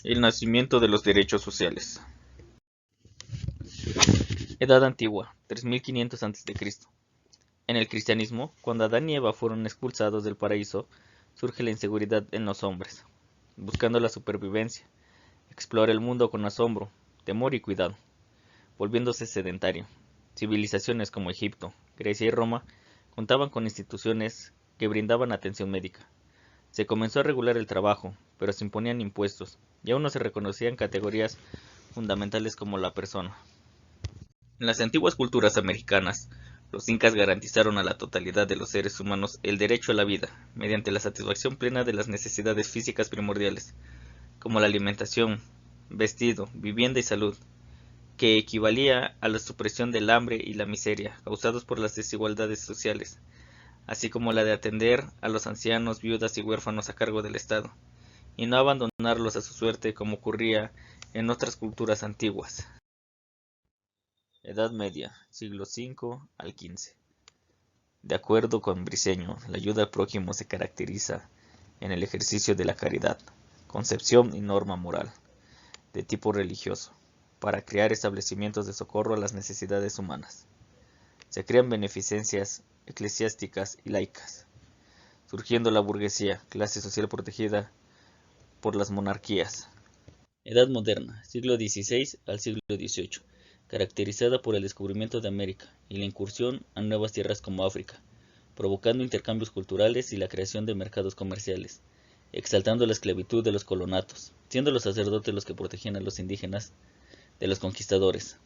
El nacimiento de los derechos sociales. Edad antigua, 3500 a.C. En el cristianismo, cuando Adán y Eva fueron expulsados del paraíso, surge la inseguridad en los hombres. Buscando la supervivencia, explora el mundo con asombro, temor y cuidado, volviéndose sedentario. Civilizaciones como Egipto, Grecia y Roma contaban con instituciones que brindaban atención médica. Se comenzó a regular el trabajo, pero se imponían impuestos, y aún no se reconocían categorías fundamentales como la persona. En las antiguas culturas americanas, los incas garantizaron a la totalidad de los seres humanos el derecho a la vida, mediante la satisfacción plena de las necesidades físicas primordiales, como la alimentación, vestido, vivienda y salud, que equivalía a la supresión del hambre y la miseria causados por las desigualdades sociales, así como la de atender a los ancianos, viudas y huérfanos a cargo del Estado, y no abandonarlos a su suerte como ocurría en otras culturas antiguas. Edad Media, siglo V al XV. De acuerdo con Briceño, la ayuda al prójimo se caracteriza en el ejercicio de la caridad, concepción y norma moral, de tipo religioso, para crear establecimientos de socorro a las necesidades humanas. Se crean beneficencias eclesiásticas y laicas, surgiendo la burguesía, clase social protegida por las monarquías. Edad Moderna, siglo XVI al siglo XVIII, caracterizada por el descubrimiento de América y la incursión a nuevas tierras como África, provocando intercambios culturales y la creación de mercados comerciales, exaltando la esclavitud de los colonatos, siendo los sacerdotes los que protegían a los indígenas de los conquistadores.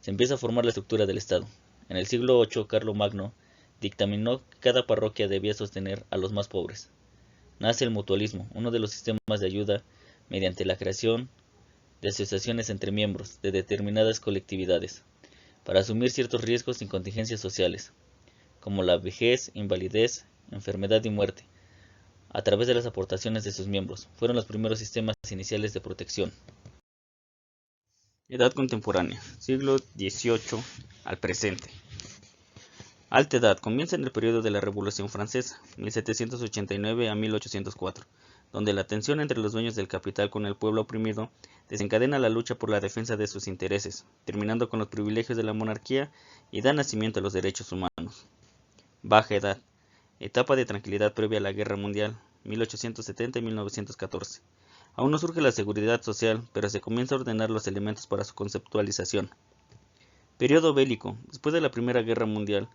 Se empieza a formar la estructura del Estado. En el siglo VIII, Carlomagno dictaminó que cada parroquia debía sostener a los más pobres. Nace el mutualismo, uno de los sistemas de ayuda mediante la creación de asociaciones entre miembros de determinadas colectividades, para asumir ciertos riesgos y contingencias sociales, como la vejez, invalidez, enfermedad y muerte, a través de las aportaciones de sus miembros. Fueron los primeros sistemas iniciales de protección. Edad contemporánea, siglo XVIII al presente. Alta Edad comienza en el periodo de la Revolución Francesa, 1789 a 1804, donde la tensión entre los dueños del capital con el pueblo oprimido desencadena la lucha por la defensa de sus intereses, terminando con los privilegios de la monarquía y da nacimiento a los derechos humanos. Baja Edad, etapa de tranquilidad previa a la Guerra Mundial, 1870 y 1914. Aún no surge la seguridad social, pero se comienza a ordenar los elementos para su conceptualización. Periodo bélico. Después de la Primera Guerra Mundial,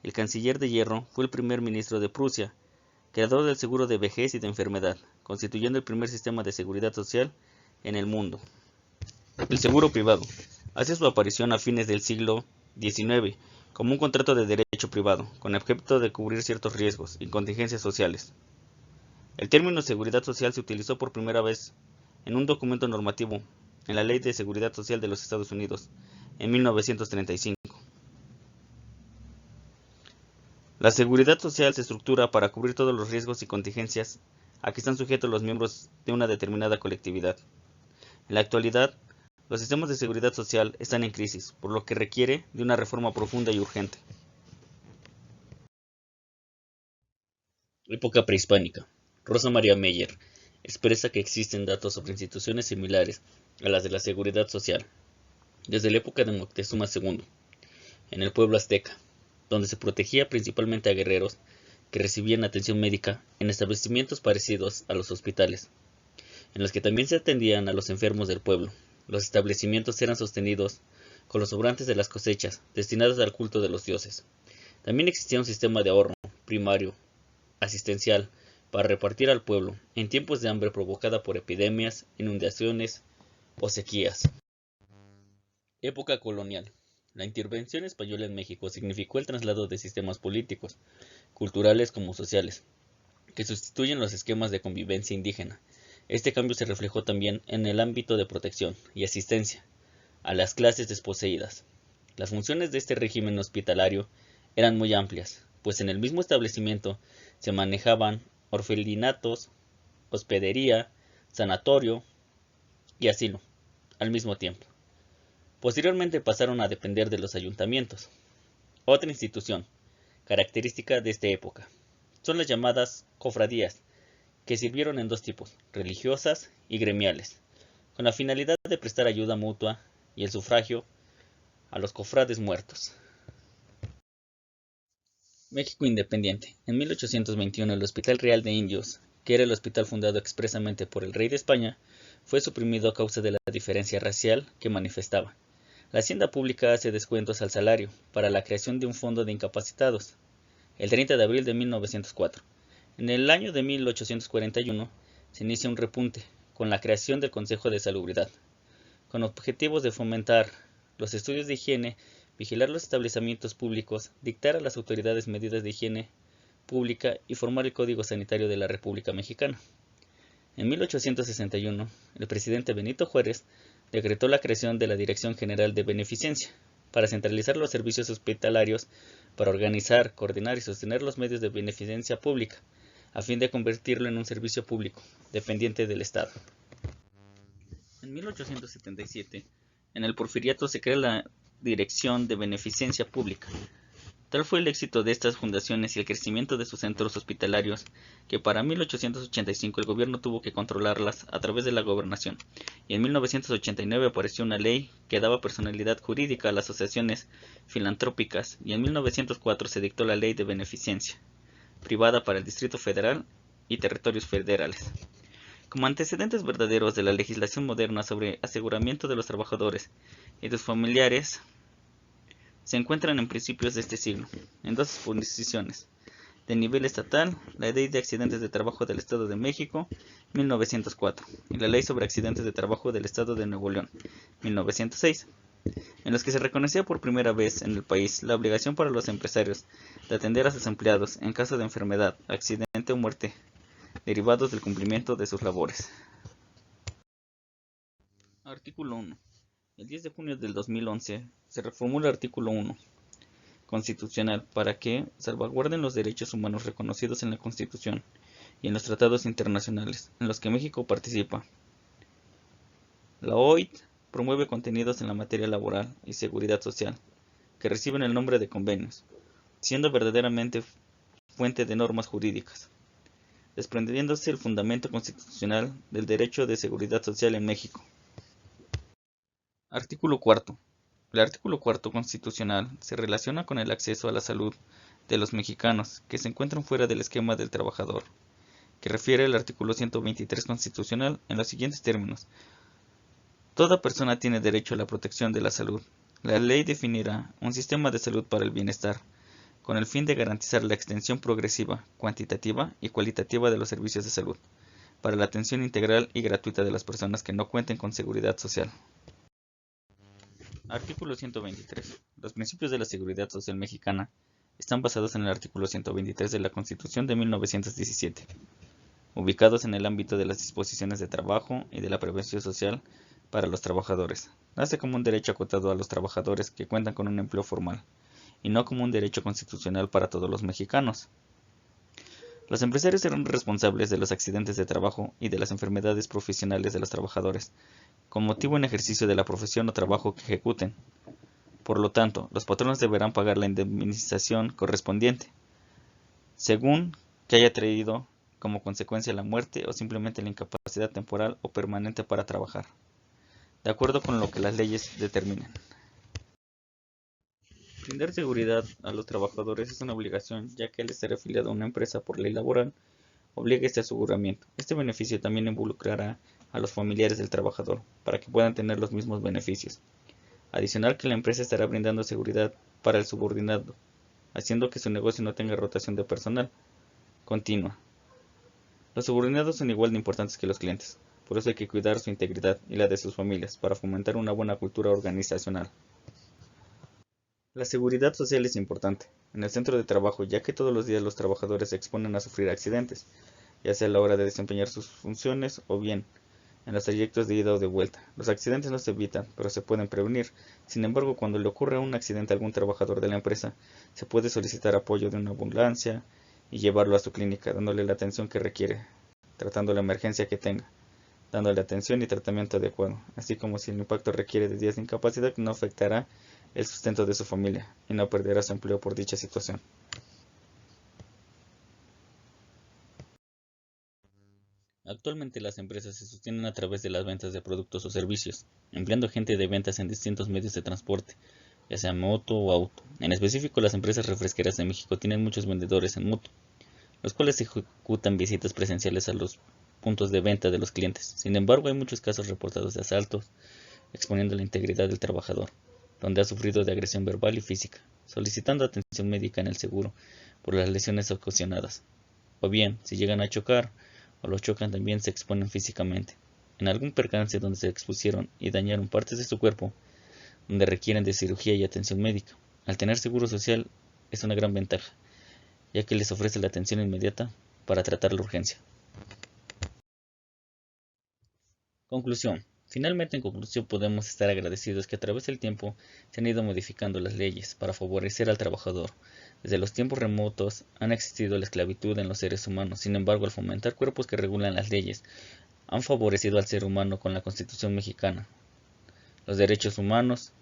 el canciller de hierro fue el primer ministro de Prusia, creador del seguro de vejez y de enfermedad, constituyendo el primer sistema de seguridad social en el mundo. El seguro privado hace su aparición a fines del siglo XIX como un contrato de derecho privado, con el objeto de cubrir ciertos riesgos y contingencias sociales. El término seguridad social se utilizó por primera vez en un documento normativo, en la Ley de Seguridad Social de los Estados Unidos, en 1935. La seguridad social se estructura para cubrir todos los riesgos y contingencias a que están sujetos los miembros de una determinada colectividad. En la actualidad, los sistemas de seguridad social están en crisis, por lo que requiere de una reforma profunda y urgente. Época prehispánica. Rosa María Meyer expresa que existen datos sobre instituciones similares a las de la seguridad social, desde la época de Moctezuma II, en el pueblo azteca, donde se protegía principalmente a guerreros que recibían atención médica en establecimientos parecidos a los hospitales, en los que también se atendían a los enfermos del pueblo. Los establecimientos eran sostenidos con los sobrantes de las cosechas, destinadas al culto de los dioses. También existía un sistema de ahorro primario, asistencial, para repartir al pueblo en tiempos de hambre provocada por epidemias, inundaciones o sequías. Época colonial. La intervención española en México significó el traslado de sistemas políticos, culturales como sociales, que sustituyen los esquemas de convivencia indígena. Este cambio se reflejó también en el ámbito de protección y asistencia a las clases desposeídas. Las funciones de este régimen hospitalario eran muy amplias, pues en el mismo establecimiento se manejaban orfelinatos, hospedería, sanatorio y asilo al mismo tiempo. Posteriormente pasaron a depender de los ayuntamientos. Otra institución, característica de esta época, son las llamadas cofradías, que sirvieron en dos tipos, religiosas y gremiales. con la finalidad de prestar ayuda mutua y el sufragio a los cofrades muertos. México independiente. En 1821 el Hospital Real de Indios, que era el hospital fundado expresamente por el rey de España, fue suprimido a causa de la diferencia racial que manifestaba. La hacienda pública hace descuentos al salario para la creación de un fondo de incapacitados. El 30 de abril de 1904. En el año de 1841 se inicia un repunte con la creación del Consejo de Salubridad, con objetivos de fomentar los estudios de higiene, vigilar los establecimientos públicos, dictar a las autoridades medidas de higiene pública y formar el Código Sanitario de la República Mexicana. En 1861, el presidente Benito Juárez decretó la creación de la Dirección General de Beneficencia, para centralizar los servicios hospitalarios, para organizar, coordinar y sostener los medios de beneficencia pública, a fin de convertirlo en un servicio público, dependiente del Estado. En 1877, en el Porfiriato se crea la Dirección de Beneficencia Pública. Tal fue el éxito de estas fundaciones y el crecimiento de sus centros hospitalarios, que para 1885 el gobierno tuvo que controlarlas a través de la gobernación, y en 1989 apareció una ley que daba personalidad jurídica a las asociaciones filantrópicas, y en 1904 se dictó la Ley de Beneficencia Privada para el Distrito Federal y territorios federales. Como antecedentes verdaderos de la legislación moderna sobre aseguramiento de los trabajadores y de sus familiares, se encuentran en principios de este siglo, en dos disposiciones. De nivel estatal, la Ley de Accidentes de Trabajo del Estado de México, 1904, y la Ley sobre Accidentes de Trabajo del Estado de Nuevo León, 1906, en los que se reconocía por primera vez en el país la obligación para los empresarios de atender a sus empleados en caso de enfermedad, accidente o muerte derivados del cumplimiento de sus labores. Artículo 1. El 10 de junio del 2011 se reformó el artículo 1 constitucional para que salvaguarden los derechos humanos reconocidos en la Constitución y en los tratados internacionales en los que México participa. La OIT promueve contenidos en la materia laboral y seguridad social que reciben el nombre de convenios, siendo verdaderamente fuente de normas jurídicas, desprendiéndose el fundamento constitucional del derecho de seguridad social en México. Artículo 4. El artículo 4 constitucional se relaciona con el acceso a la salud de los mexicanos que se encuentran fuera del esquema del trabajador, que refiere el artículo 123 constitucional en los siguientes términos. Toda persona tiene derecho a la protección de la salud. La ley definirá un sistema de salud para el bienestar, con el fin de garantizar la extensión progresiva, cuantitativa y cualitativa de los servicios de salud, para la atención integral y gratuita de las personas que no cuenten con seguridad social. Artículo 123. Los principios de la seguridad social mexicana están basados en el artículo 123 de la Constitución de 1917, ubicados en el ámbito de las disposiciones de trabajo y de la prevención social para los trabajadores. Nace como un derecho acotado a los trabajadores que cuentan con un empleo formal, y no como un derecho constitucional para todos los mexicanos. Los empresarios serán responsables de los accidentes de trabajo y de las enfermedades profesionales de los trabajadores, con motivo en ejercicio de la profesión o trabajo que ejecuten. Por lo tanto, los patronos deberán pagar la indemnización correspondiente, según que haya traído como consecuencia la muerte o simplemente la incapacidad temporal o permanente para trabajar, de acuerdo con lo que las leyes determinen. Brindar seguridad a los trabajadores es una obligación, ya que al estar afiliado a una empresa por ley laboral, obliga este aseguramiento. Este beneficio también involucrará a los familiares del trabajador, para que puedan tener los mismos beneficios. Adicional que la empresa estará brindando seguridad para el subordinado, haciendo que su negocio no tenga rotación de personal continua. Los subordinados son igual de importantes que los clientes, por eso hay que cuidar su integridad y la de sus familias, para fomentar una buena cultura organizacional. La seguridad social es importante en el centro de trabajo, ya que todos los días los trabajadores se exponen a sufrir accidentes, ya sea a la hora de desempeñar sus funciones o bien en los trayectos de ida o de vuelta. Los accidentes no se evitan, pero se pueden prevenir. Sin embargo, cuando le ocurre un accidente a algún trabajador de la empresa, se puede solicitar apoyo de una ambulancia y llevarlo a su clínica, dándole la atención que requiere, tratando la emergencia que tenga, dándole atención y tratamiento adecuado, así como si el impacto requiere de días de incapacidad, no afectará el sustento de su familia y no perderá su empleo por dicha situación. Actualmente las empresas se sostienen a través de las ventas de productos o servicios, empleando gente de ventas en distintos medios de transporte, ya sea moto o auto. En específico, las empresas refresqueras de México tienen muchos vendedores en moto, los cuales ejecutan visitas presenciales a los puntos de venta de los clientes. Sin embargo, hay muchos casos reportados de asaltos, exponiendo la integridad del trabajador, donde ha sufrido de agresión verbal y física, solicitando atención médica en el seguro por las lesiones ocasionadas. O bien, si llegan a chocar o los chocan, también se exponen físicamente. En algún percance donde se expusieron y dañaron partes de su cuerpo, donde requieren de cirugía y atención médica. Al tener seguro social es una gran ventaja, ya que les ofrece la atención inmediata para tratar la urgencia. Conclusión. Finalmente, en conclusión, podemos estar agradecidos que a través del tiempo se han ido modificando las leyes para favorecer al trabajador. Desde los tiempos remotos han existido la esclavitud en los seres humanos. Sin embargo, al fomentar cuerpos que regulan las leyes, han favorecido al ser humano con la Constitución mexicana, los derechos humanos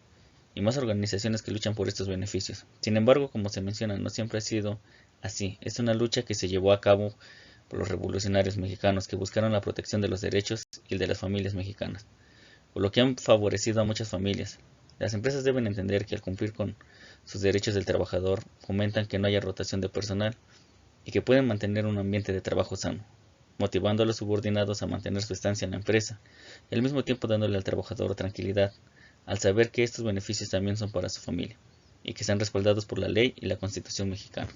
y más organizaciones que luchan por estos beneficios. Sin embargo, como se menciona, no siempre ha sido así. Es una lucha que se llevó a cabo por los revolucionarios mexicanos que buscaron la protección de los derechos y el de las familias mexicanas, por lo que han favorecido a muchas familias. Las empresas deben entender que al cumplir con sus derechos del trabajador, fomentan que no haya rotación de personal y que pueden mantener un ambiente de trabajo sano, motivando a los subordinados a mantener su estancia en la empresa y al mismo tiempo dándole al trabajador tranquilidad al saber que estos beneficios también son para su familia y que están respaldados por la ley y la Constitución mexicana.